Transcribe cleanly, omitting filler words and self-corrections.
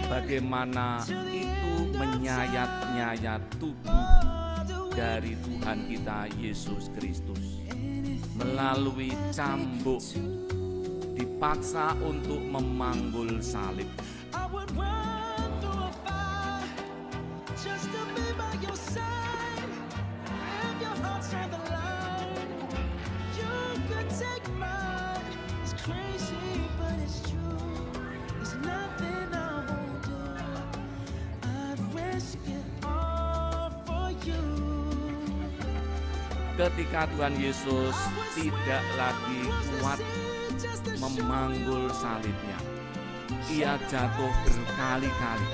Bagaimana itu menyayat-nyayat tubuh dari Tuhan kita Yesus Kristus melalui cambuk, dipaksa untuk memanggul salib. Ketika Tuhan Yesus tidak lagi kuat memanggul salibnya, ia jatuh berkali-kali.